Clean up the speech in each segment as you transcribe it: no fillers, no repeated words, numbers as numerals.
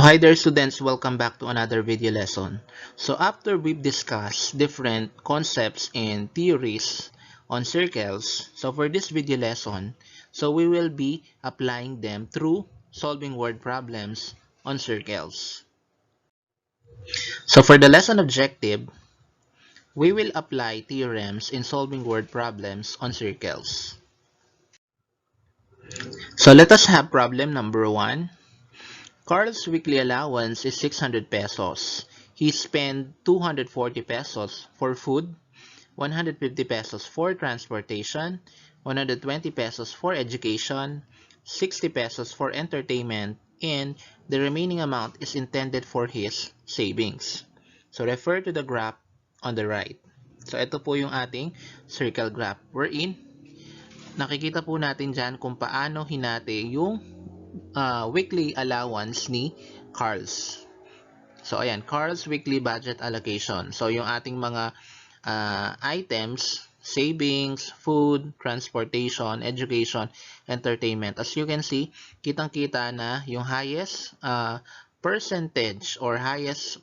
Hi there students, welcome back to another video lesson. So after we've discussed different concepts and theories on circles, so for this video lesson, so we will be applying them through solving word problems on circles. So for the lesson objective, we will apply theorems in solving word problems on circles. So let us have problem number 1. Carl's weekly allowance is 600 pesos. He spent 240 pesos for food, 150 pesos for transportation, 120 pesos for education, 60 pesos for entertainment, and the remaining amount is intended for his savings. So refer to the graph on the right. So ito po yung ating circle graph. Wherein, nakikita po natin dyan kung paano hinati yung weekly allowance ni Carl's. So, ayan, Carl's weekly budget allocation. So, yung ating mga items, savings, food, transportation, education, entertainment. As you can see, kitang-kita na yung highest percentage or highest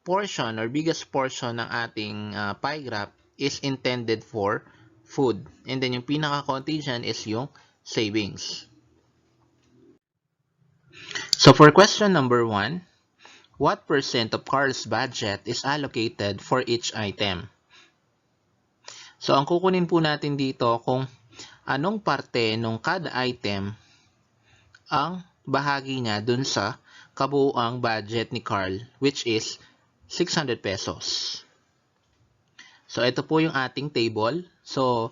portion or biggest portion ng ating pie graph is intended for food. And then, yung pinaka-konti dyan is yung savings. So for question number 1, what percent of Carl's budget is allocated for each item? So ang kukunin po natin dito kung anong parte ng kada item ang bahagi niya dun sa kabuuang budget ni Carl, which is 600 pesos. So ito po yung ating table. So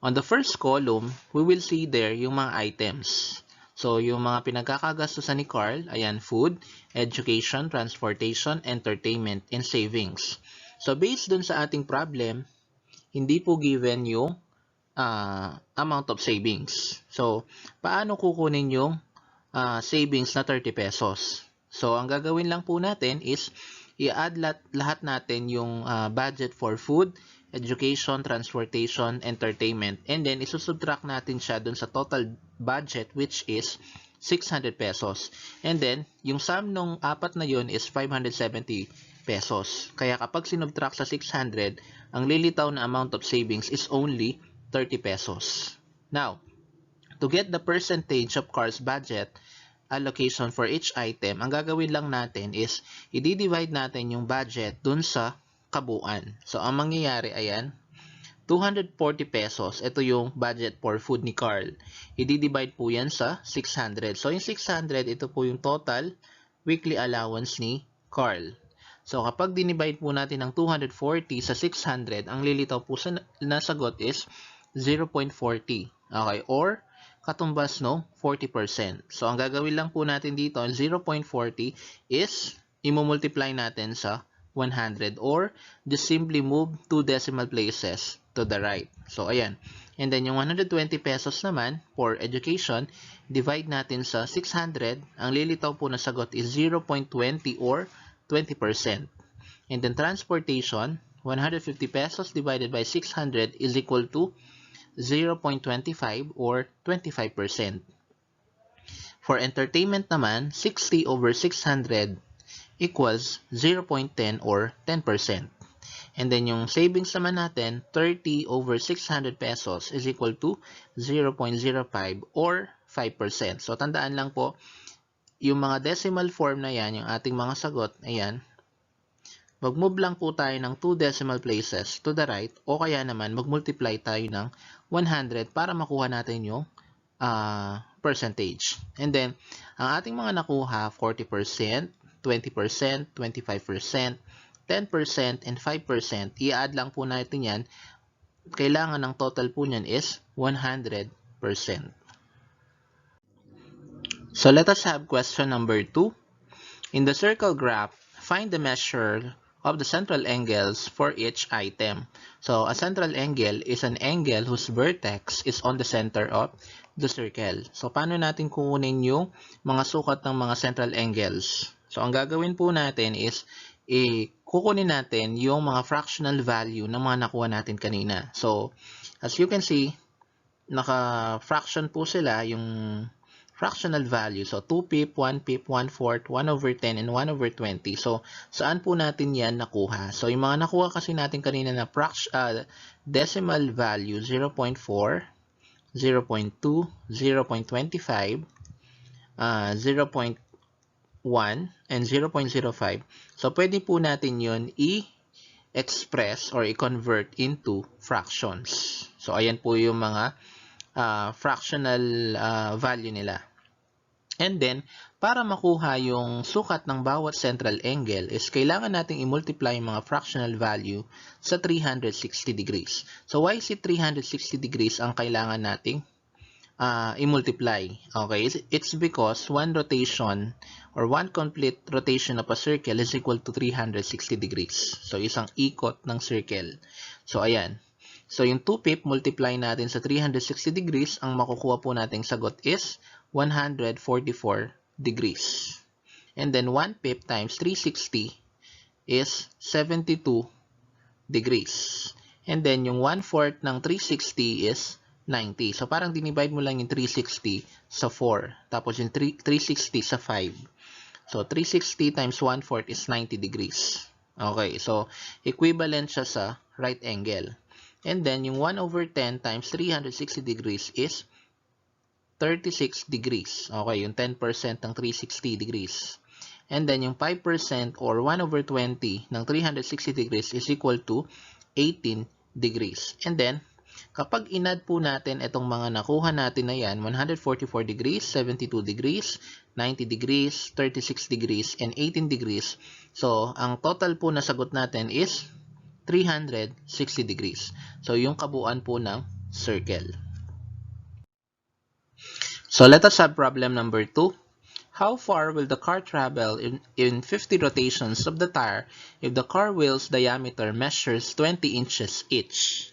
on the first column, we will see there yung mga items. So, yung mga pinagkakagastusan ni Carl, ayan, food, education, transportation, entertainment, and savings. So, based dun sa ating problem, hindi po given yung amount of savings. So, paano kukunin yung savings na 30 pesos? So, ang gagawin lang po natin is i-add lahat natin yung budget for food, education, transportation, entertainment, and then isusubtract natin siya dun sa total budget which is 600 pesos. And then, yung sum nung apat na yun is 570 pesos. Kaya kapag sinubtract sa 600, ang lilitaw na amount of savings is only 30 pesos. Now, to get the percentage of Carl's budget allocation for each item, ang gagawin lang natin is i-divide natin yung budget dun sa kabuuan. So, ang mangyayari, ayan, 240 pesos, ito yung budget for food ni Carl. I-divide po yan sa 600. So, yung 600, ito po yung total weekly allowance ni Carl. So, kapag dinivide po natin ng 240 sa 600, ang lilitaw po sa nasagot is 0.40. Okay, or katumbas no 40%. So, ang gagawin lang po natin dito, 0.40 is i-multiply natin sa 100 or just simply move 2 decimal places to the right. So, ayan. And then, yung 120 pesos naman for education, divide natin sa 600. Ang lilitaw po na sagot is 0.20 or 20%. And then, transportation, 150 pesos divided by 600 is equal to 0.25 or 25%. For entertainment naman, 60 over 600 equals 0.10 or 10%. And then yung savings naman natin, 30 over 600 pesos is equal to 0.05 or 5%. So tandaan lang po, yung mga decimal form na yan, yung ating mga sagot, ayan, mag-move lang po tayo ng 2 decimal places to the right o kaya naman mag-multiply tayo ng 100 para makuha natin yung percentage. And then, ang ating mga nakuha, 40%, 20%, 25%, 10%, and 5%, i-add lang po natin yan. Kailangan ng total po niyan is 100%. So, let us have question number 2. In the circle graph, find the measure of the central angles for each item. So, a central angle is an angle whose vertex is on the center of the circle. So, paano natin kukunin yung mga sukat ng mga central angles? So, ang gagawin po natin is kukunin natin yung mga fractional value ng mga nakuha natin kanina. So, as you can see, naka-fraction po sila. Yung fractional value. So, 2 pip, 1 pip, 1/4, 1/10, and 1/20. So, saan po natin yan nakuha? So, yung mga nakuha kasi natin kanina na decimal value, 0.4, 0.2, 0.25, 0.1, and 0.05. So, pwede po natin yun i-express or i-convert into fractions. So, ayan po yung mga fractional value nila. And then, para makuha yung sukat ng bawat central angle is kailangan nating i-multiply yung mga fractional value sa 360 degrees. So, why is it 360 degrees ang kailangan nating i-multiply? Okay, it's because one rotation or one complete rotation of a circle is equal to 360 degrees. So, isang ikot ng circle. So, ayan. So, yung 2 pip, multiply natin sa 360 degrees, ang makukuha po nating sagot is 144 degrees. And then, 1 pip times 360 is 72 degrees. And then, yung 1/4 ng 360 is 90. So, parang dinivide mo lang yung 360 sa 4. Tapos, yung 360 sa 5. So, 360 times 1/4 is 90 degrees. Okay, so, equivalent siya sa right angle. And then, yung 1/10 times 360 degrees is 36 degrees. Okay, yung 10% ng 360 degrees. And then, yung 5% or 1/20 ng 360 degrees is equal to 18 degrees. And then, kapag inad po natin itong mga nakuha natin na yan, 144 degrees, 72 degrees, 90 degrees, 36 degrees, and 18 degrees. So, ang total po na sagot natin is 360 degrees. So, yung kabuuan po ng circle. So, let us have problem number 2. How far will the car travel in 50 rotations of the tire if the car wheel's diameter measures 20 inches each?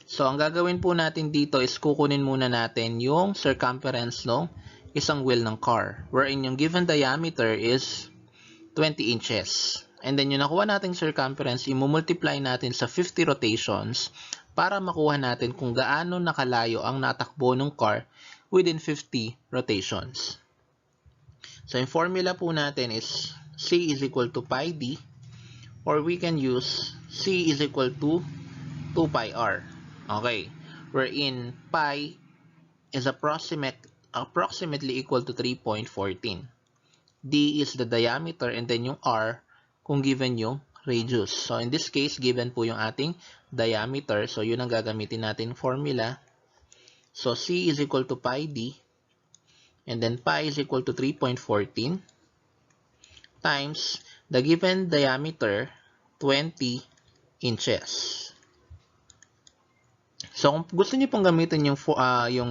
So, ang gagawin po natin dito is kukunin muna natin yung circumference ng isang wheel ng car, wherein yung given diameter is 20 inches. And then, yung nakuha nating circumference, i-multiply natin sa 50 rotations para makuha natin kung gaano nakalayo ang natakbo ng car within 50 rotations. So, yung formula po natin is C is equal to pi d, or we can use C is equal to 2 pi r. Okay, wherein pi is approximately equal to 3.14. D is the diameter, and then yung r kung given yung radius. So, in this case, given po yung ating diameter. So, yun ang gagamitin natin formula. So, C is equal to pi d, and then pi is equal to 3.14 times the given diameter, 20 inches. So, kung gusto niyo pong gamitin yung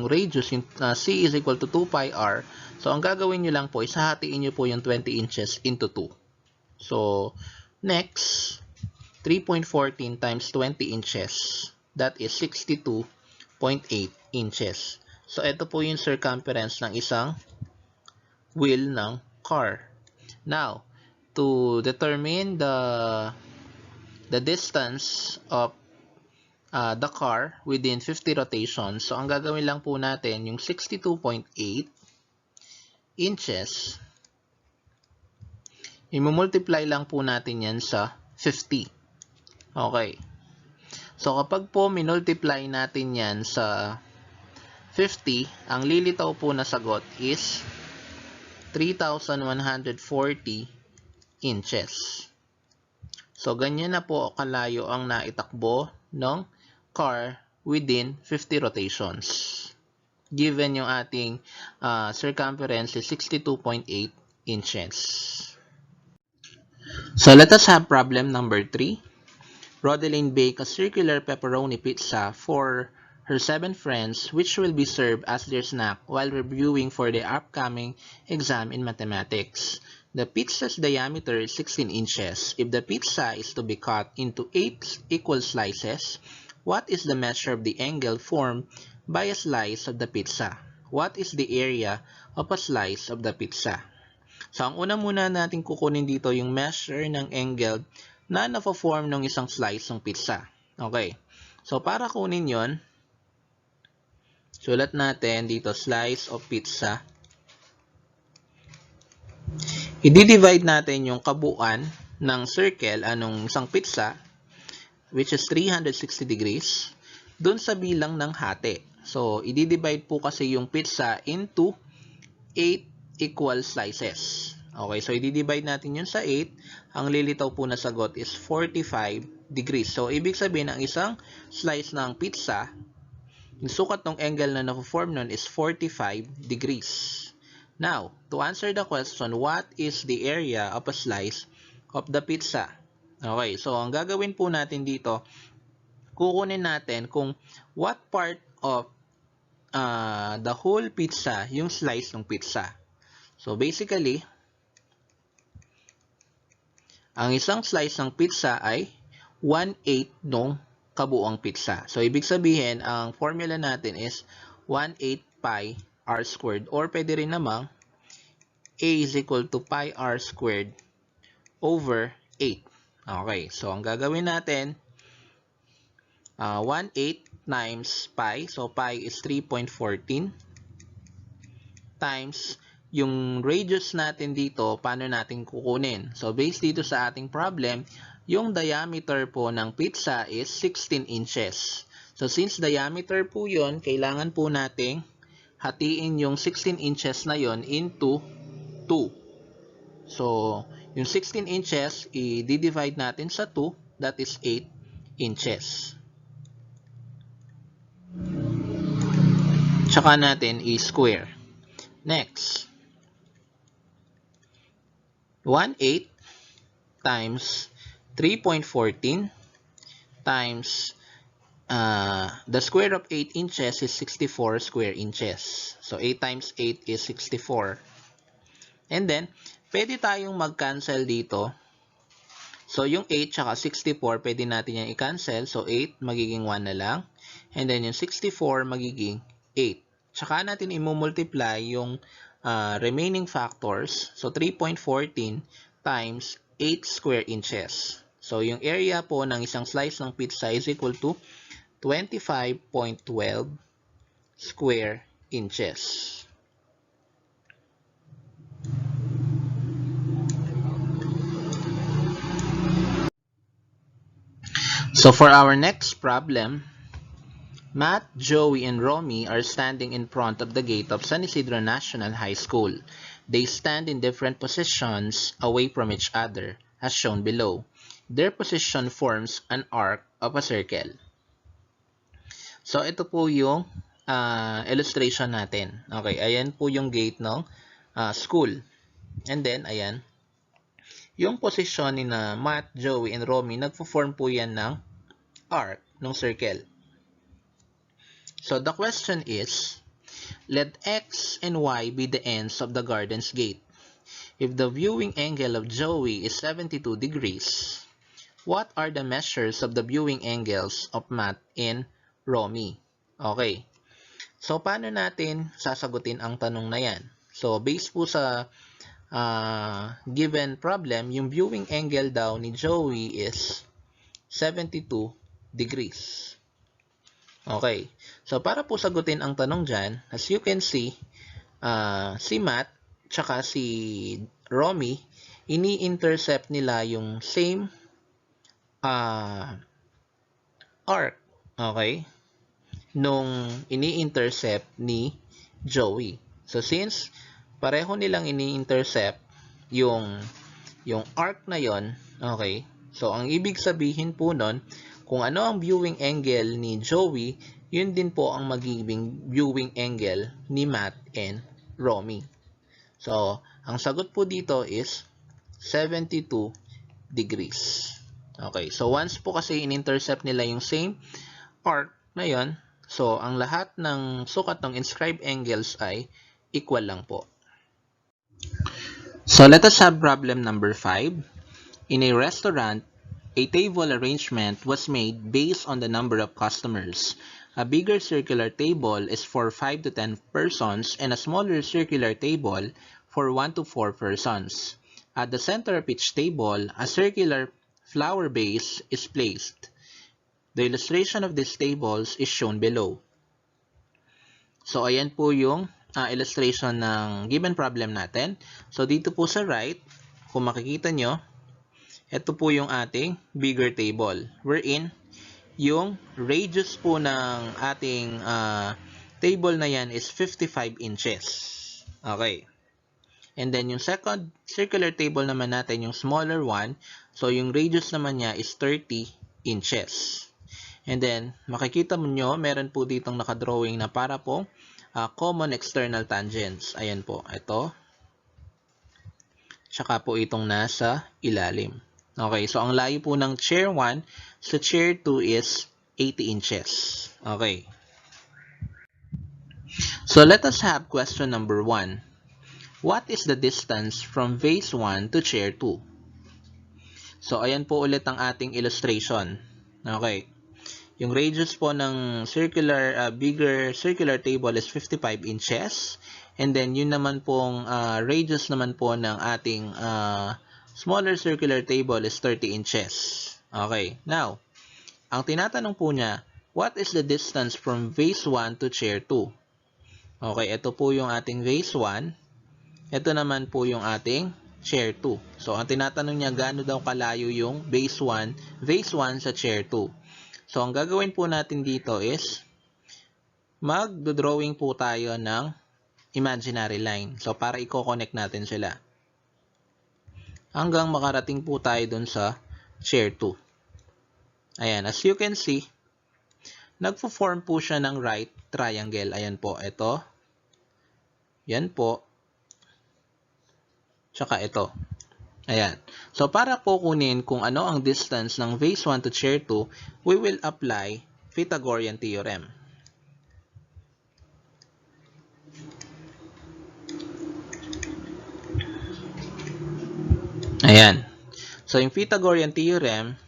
radius, yung C is equal to 2 pi r, so, ang gagawin niyo lang po is hahatiin niyo po yung 20 inches into 2. So, next, 3.14 times 20 inches, that is 62.8 inches. So, ito po yung circumference ng isang wheel ng car. Now, to determine the distance of the car within 50 rotations, so ang gagawin lang po natin yung 62.8 inches, i-multiply lang po natin yan sa 50. Okay. So, kapag po minultiply natin yan sa 50, ang lilitaw po na sagot is 3,140 inches. So, ganyan na po kalayo ang naitakbo ng car within 50 rotations. Given yung ating circumference is 62.8 inches. So, let us have problem number 3. Rodeline baked a circular pepperoni pizza for her 7 friends, which will be served as their snack while reviewing for the upcoming exam in mathematics. The pizza's diameter is 16 inches. If the pizza is to be cut into 8 equal slices, what is the measure of the angle formed by a slice of the pizza? What is the area of a slice of the pizza? So, ang una muna natin kukunin dito yung measure ng angle na napo-form ng isang slice ng pizza. Okay. So, para kunin yon, Sulat natin dito, slice of pizza. I-divide natin yung kabuuan ng circle, anong isang pizza, which is 360 degrees, dun sa bilang ng hati. So, i-divide po kasi yung pizza into 8 equal slices. Okay, so i-divide natin yun sa 8. Ang lilitaw po na sagot is 45 degrees. So, ibig sabihin, ang isang slice ng pizza, yung sukat ng angle na na-form nun is 45 degrees. Now, to answer the question, what is the area of a slice of the pizza? Okay, so ang gagawin po natin dito, kukunin natin kung what part of the whole pizza yung slice ng pizza. So basically, ang isang slice ng pizza ay 1/8 ng kabuuang pizza. So ibig sabihin, ang formula natin is 1/8 pi r squared, or pwede rin namang a is equal to pi r squared over 8. Okay, so ang gagawin natin, 1/8 times pi, so pi is 3.14, times yung radius natin dito, paano natin kukunin? So based dito sa ating problem, yung diameter po ng pizza is 16 inches. So since diameter po yun, kailangan po nating hatiin yung 16 inches na yon into 2. So, yung 16 inches, i-divide natin sa 2, that is 8 inches. Tsaka natin i-square. Next, 1/8 times 3.14 times the square of 8 inches is 64 square inches. So, 8 times 8 is 64. And then, pwede tayong mag-cancel dito. So, yung 8 tsaka 64, pwede natin yung i-cancel. So, 8 magiging 1 na lang. And then, yung 64 magiging 8. Tsaka natin i-multiply yung remaining factors. So, 3.14 times 8 square inches. So, yung area po ng isang slice ng pizza is equal to 25.12 square inches. So for our next problem, Matt, Joey, and Romy are standing in front of the gate of San Isidro National High School. They stand in different positions away from each other, as shown below. Their position forms an arc of a circle. So ito po yung illustration natin. Okay, ayan po yung gate ng school. And then, ayan, yung position ni na Matt, Joey, and Romy, nagpo-form po yan ng arc ng circle. So the question is, let X and Y be the ends of the garden's gate. If the viewing angle of Joey is 72 degrees, what are the measures of the viewing angles of Matt and Romy? Okay. So paano natin sasagutin ang tanong na yan? So based po sa given problem, yung viewing angle daw ni Joey is 72 degrees. Okay. So, para po sagutin ang tanong dyan, as you can see, si Matt tsaka si Romy, ini-intercept nila yung same arc. Okay? Nung ini-intercept ni Joey. So, since pareho nilang ini-intercept yung arc na yon, okay? So, ang ibig sabihin po nun, kung ano ang viewing angle ni Joey, yun din po ang magiging viewing angle ni Matt and Romy. So, ang sagot po dito is 72 degrees. Okay, so once po kasi in-intercept nila yung same arc na yon, so ang lahat ng sukat ng inscribed angles ay equal lang po. So, let us have problem number 5. In a restaurant, a table arrangement was made based on the number of customers. A bigger circular table is for 5 to 10 persons and a smaller circular table for 1 to 4 persons. At the center of each table, a circular flower vase is placed. The illustration of these tables is shown below. So, ayan po yung illustration ng given problem natin. So, dito po sa right, kung makikita nyo, ito po yung ating bigger table. Wherein, yung radius po ng ating table na yan is 55 inches. Okay. And then, yung second circular table naman natin, yung smaller one, so yung radius naman niya is 30 inches. And then, makikita mo nyo, meron po ditong nakadrawing na para pong common external tangents. Ayan po, ito. Tsaka po itong nasa ilalim. Okay, so ang layo po ng chair 1 sa chair 2 is 80 inches. Okay. So, let us have question number 1. What is the distance from vase 1 to chair 2? So, ayan po ulit ang ating illustration. Okay. Yung radius po ng bigger circular table is 55 inches. And then, yun naman pong radius naman po ng ating smaller circular table is 30 inches. Okay. Now, ang tinatanong po niya, what is the distance from vase 1 to chair 2? Okay, ito po yung ating vase 1. Ito naman po yung ating chair 2. So, ang tinatanong niya, gaano daw kalayo yung vase 1 sa chair 2? So, ang gagawin po natin dito is mag-drawing po tayo ng imaginary line. So, para i-connect natin sila. Hanggang makarating po tayo dun sa chair 2. Ayan, as you can see, nagpo-form po siya ng right triangle. Ayan po, ito. Yan po. Tsaka ito. Ayan. So, para po kunin kung ano ang distance ng vase 1 to chair 2, we will apply Pythagorean theorem. Ayan. So, yung Pythagorean theorem,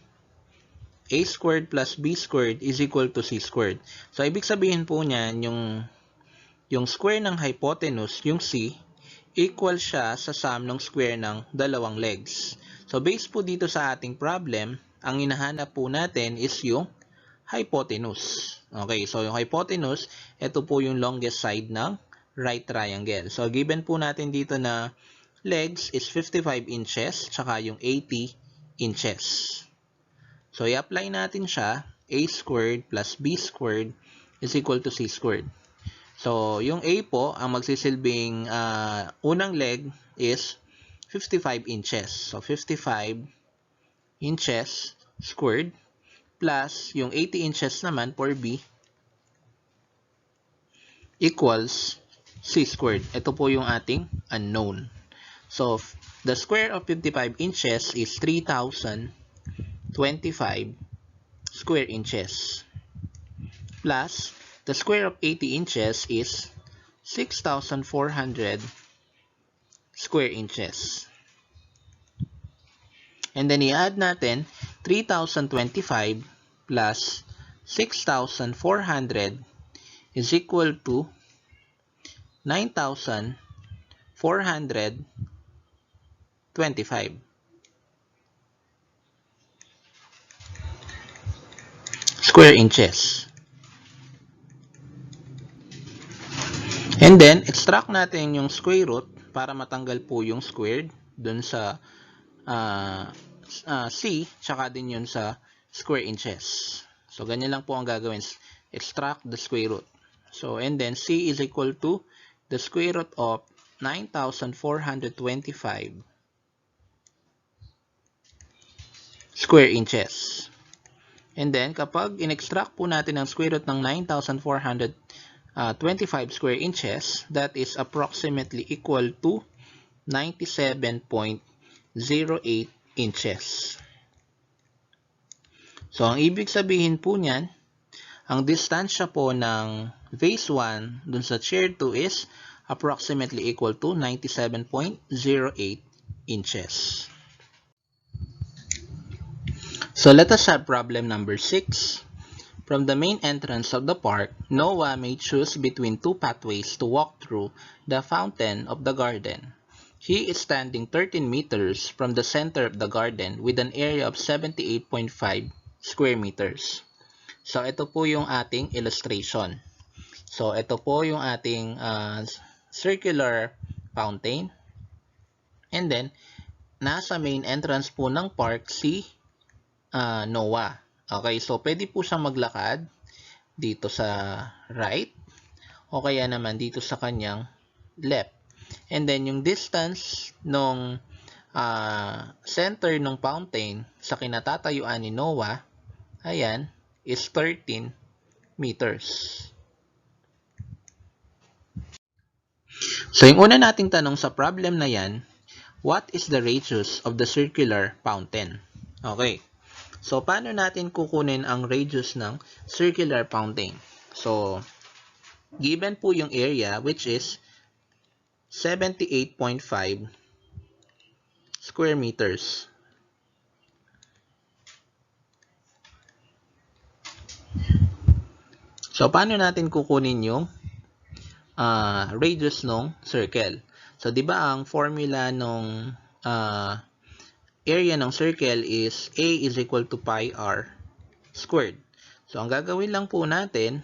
a squared plus b squared is equal to c squared. So, ibig sabihin po niyan, yung square ng hypotenuse, yung c, equal siya sa sum ng square ng dalawang legs. So, based po dito sa ating problem, ang hinahanap po natin is yung hypotenuse. Okay, so yung hypotenuse, ito po yung longest side ng right triangle. So, given po natin dito na legs is 55 inches, tsaka yung 80 inches. So, i-apply natin siya, a squared plus b squared is equal to c squared. So, yung A po, ang magsisilbing unang leg is 55 inches. So, 55 inches squared plus yung 80 inches naman for B equals C squared. Ito po yung ating unknown. So, the square of 55 inches is 3,025 square inches plus the square of 80 inches is 6,400 square inches. And then i-add natin 3,025 plus 6,400 is equal to 9,425 square inches. And then, extract natin yung square root para matanggal po yung squared dun sa C, tsaka din yun sa square inches. So, ganyan lang po ang gagawin. Extract the square root. So, and then C is equal to the square root of 9,425 square inches. And then, kapag in-extract po natin ang square root ng 9,425 square inches, that is approximately equal to 97.08 inches. So, ang ibig sabihin po niyan, ang distansya po ng vase 1 dun sa chair 2 is approximately equal to 97.08 inches. So, let us have problem number 6. From the main entrance of the park, Noah may choose between two pathways to walk through the fountain of the garden. He is standing 13 meters from the center of the garden with an area of 78.5 square meters. So, ito po yung ating illustration. So, ito po yung ating circular fountain. And then, nasa main entrance po ng park si Noah. Okay, so pwede po siyang maglakad dito sa right o kaya naman dito sa kanyang left. And then, yung distance nung center ng fountain sa kinatatayuan ni Noah, ayan, is 13 meters. So, yung una nating tanong sa problem na yan, what is the radius of the circular fountain? Okay. So, paano natin kukunin ang radius ng circular fountain? So, given po yung area which is 78.5 square meters. So, paano natin kukunin yung radius ng circle? So, di ba ang formula ng area ng circle is A is equal to pi r squared. So, ang gagawin lang po natin,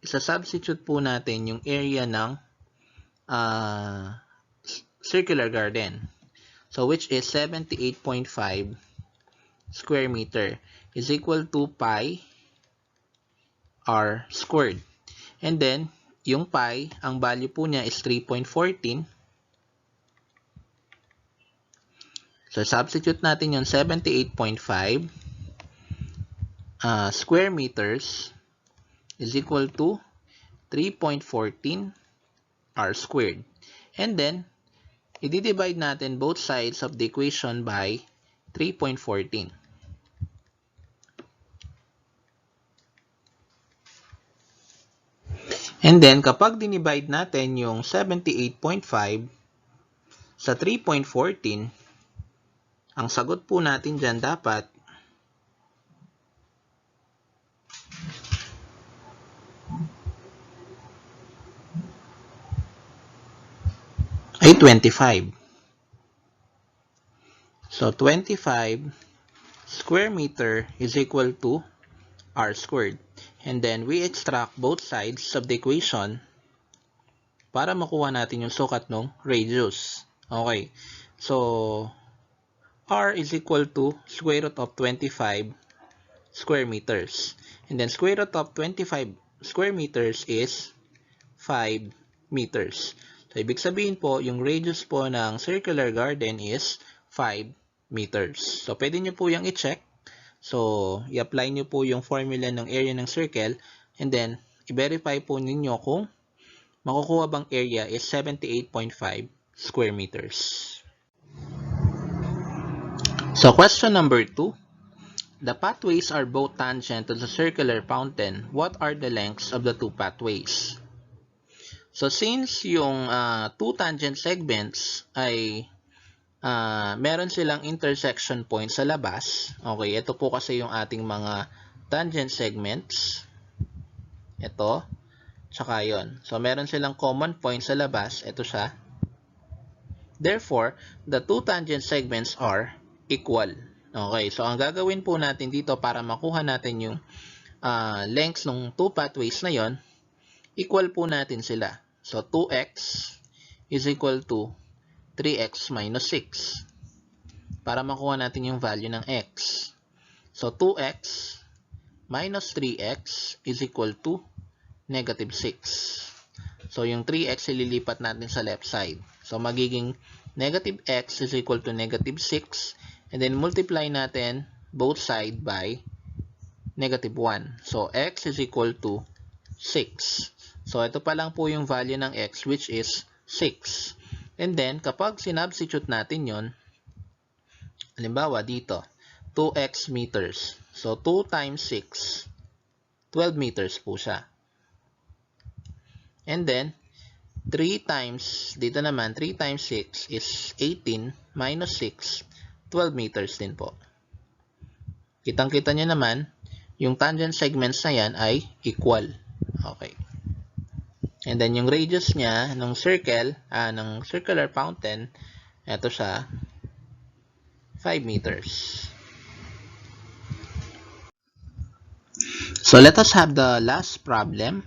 isa-substitute po natin yung area ng circular garden. So, which is 78.5 square meter is equal to pi r squared. And then, yung pi, ang value po niya is 3.14. So, substitute natin yung 78.5 square meters is equal to 3.14 r squared. And then, i-divide natin both sides of the equation by 3.14. And then, kapag dinivide natin yung 78.5 sa 3.14, ang sagot po natin dyan dapat ay 25. So, 25 square meter is equal to r squared. And then, we extract both sides of the equation para makuha natin yung sukat ng radius. Okay. So, r is equal to square root of 25 square meters. And then, square root of 25 square meters is 5 meters. So, ibig sabihin po, yung radius po ng circular garden is 5 meters. So, pwede nyo po yung i-check. So, i-apply nyo po yung formula ng area ng circle and then, i-verify po ninyo kung makukuha bang area is 78.5 square meters. So, question number 2. The pathways are both tangent to the circular fountain. What are the lengths of the two pathways? So, since yung two tangent segments ay meron silang intersection point sa labas. Okay, ito po kasi yung ating mga tangent segments. Ito, tsaka yun. So, meron silang common point sa labas. Ito siya. Therefore, the two tangent segments are equal. Okay, so ang gagawin po natin dito para makuha natin yung lengths ng two pathways na yon, equal po natin sila. So, 2x is equal to 3x minus 6 para makuha natin yung value ng x. So, 2x minus 3x is equal to negative 6. So, yung 3x ililipat natin sa left side. So, magiging negative x is equal to negative 6 and then multiply natin both side by negative 1. So, x is equal to 6. So, ito pa lang po yung value ng x which is 6. And then, kapag sinubstitute natin yon, halimbawa dito, 2x meters. So, 2 times 6, 12 meters po siya. And then, 3 times, dito naman, 3 times 6 is 18 minus 6, 12 meters din po. Kitang-kita nyo naman, yung tangent segments na yan ay equal. Okay. And then, yung radius niya ng circle, ng circular fountain, ito siya, 5 meters. So, let us have the last problem.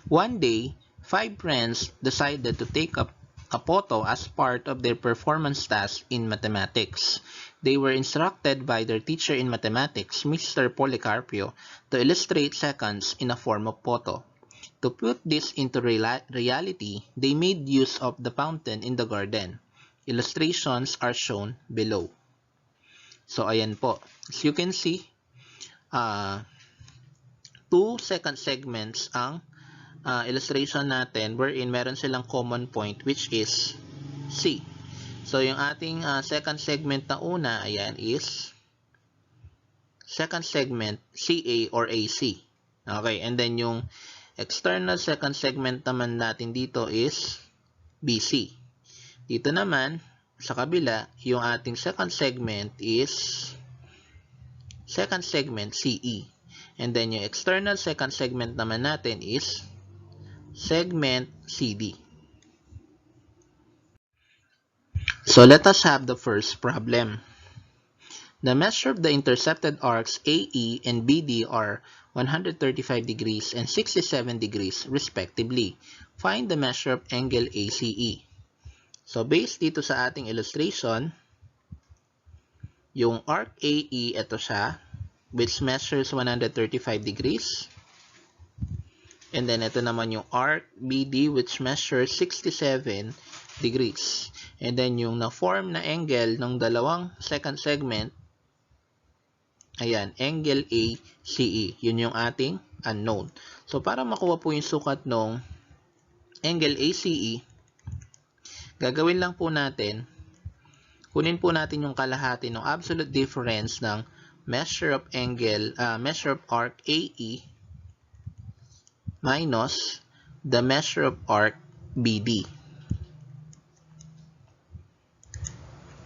One day, 5 friends decided to take up a photo as part of their performance task in mathematics. They were instructed by their teacher in mathematics, Mr. Policarpio, to illustrate seconds in a form of photo. To put this into reality, they made use of the fountain in the garden. Illustrations are shown below. So, ayan po. As you can see, 2 second segments ang illustration natin wherein meron silang common point which is C. So, yung ating second segment na una, ayan, is second segment CA or AC. Okay, and then yung external second segment naman natin dito is BC. Dito naman, sa kabila, yung ating second segment is second segment CE. And then yung external second segment naman natin is segment CD. So let us have the first problem. The measure of the intercepted arcs AE and BD are 135 degrees and 67 degrees respectively. Find the measure of angle ACE. So based dito sa ating illustration, yung arc AE, ito siya, which measures 135 degrees. And then ito naman yung arc BD which measures 67 degrees. And then yung na-form na angle ng dalawang second segment, ayan, angle ACE. Yun yung ating unknown. So para makuha po yung sukat ng angle ACE, gagawin lang po natin, kunin po natin yung kalahati ng absolute difference ng measure of angle, measure of arc AE minus the measure of arc BD.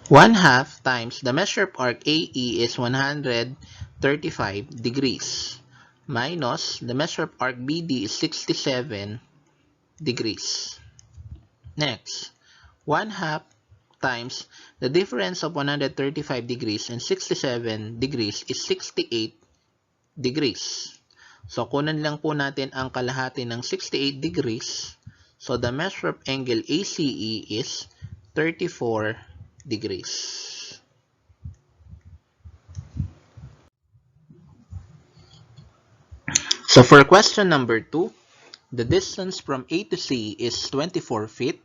1/2 times the measure of arc AE is 135 degrees minus the measure of arc BD is 67 degrees. Next, 1/2 times the difference of 135 degrees and 67 degrees is 68 degrees. So, kunan lang po natin ang kalahati ng 68 degrees. So, the measure of angle ACE is 34 degrees. So, for question number 2, the distance from A to C is 24 feet,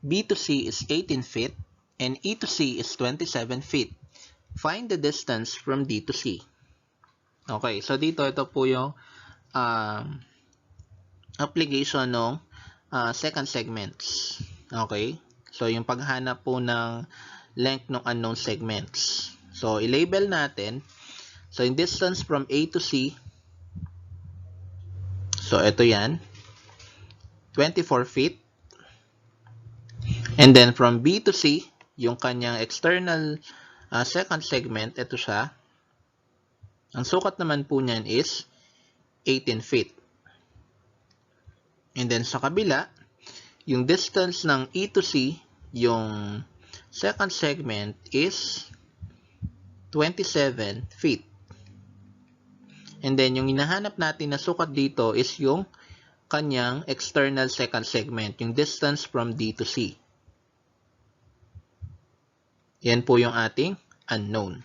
B to C is 18 feet, and E to C is 27 feet. Find the distance from D to C. Okay, so dito, ito po yung application ng second segments. Okay, so yung paghanap po ng length ng unknown segments. So, i-label natin. So, yung distance from A to C, so ito yan, 24 feet. And then from B to C, yung kanyang external second segment, ito siya. Ang sukat naman po niyan is 18 feet. And then sa kabila, yung distance ng E to C, yung second segment is 27 feet. And then yung hinahanap natin na sukat dito is yung kanyang external second segment, yung distance from D to C. Yan po yung ating unknown.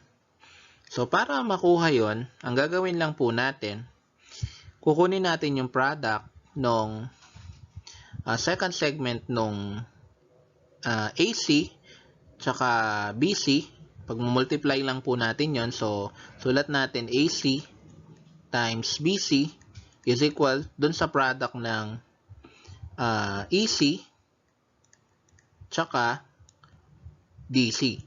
So, para makuha yon, ang gagawin lang po natin, kukunin natin yung product ng second segment ng AC tsaka BC. Pag-multiply lang po natin yon. So, sulat natin AC times BC is equal dun sa product ng EC tsaka DC.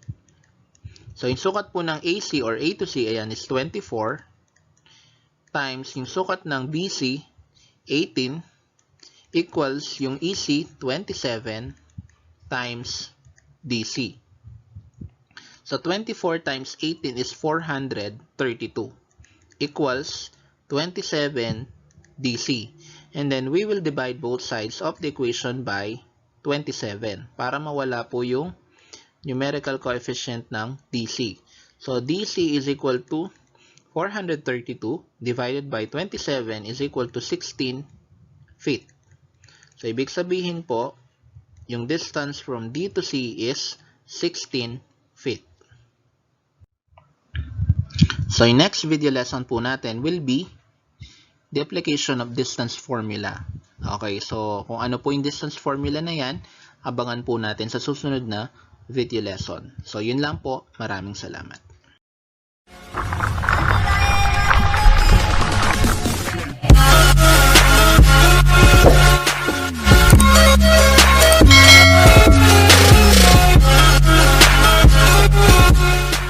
So, yung sukat po ng AC or A to C, ayan, is 24 times yung sukat ng BC, 18, equals yung EC, 27, times DC. So, 24 times 18 is 432, equals 27 DC. And then, we will divide both sides of the equation by 27 para mawala po yung numerical coefficient ng DC. So, DC is equal to 432 divided by 27 is equal to 16 feet. So, ibig sabihin po, yung distance from D to C is 16 feet. So, yung next video lesson po natin will be the application of distance formula. Okay, so kung ano po yung distance formula na yan, abangan po natin sa susunod na video lesson. So, yun lang po. Maraming salamat.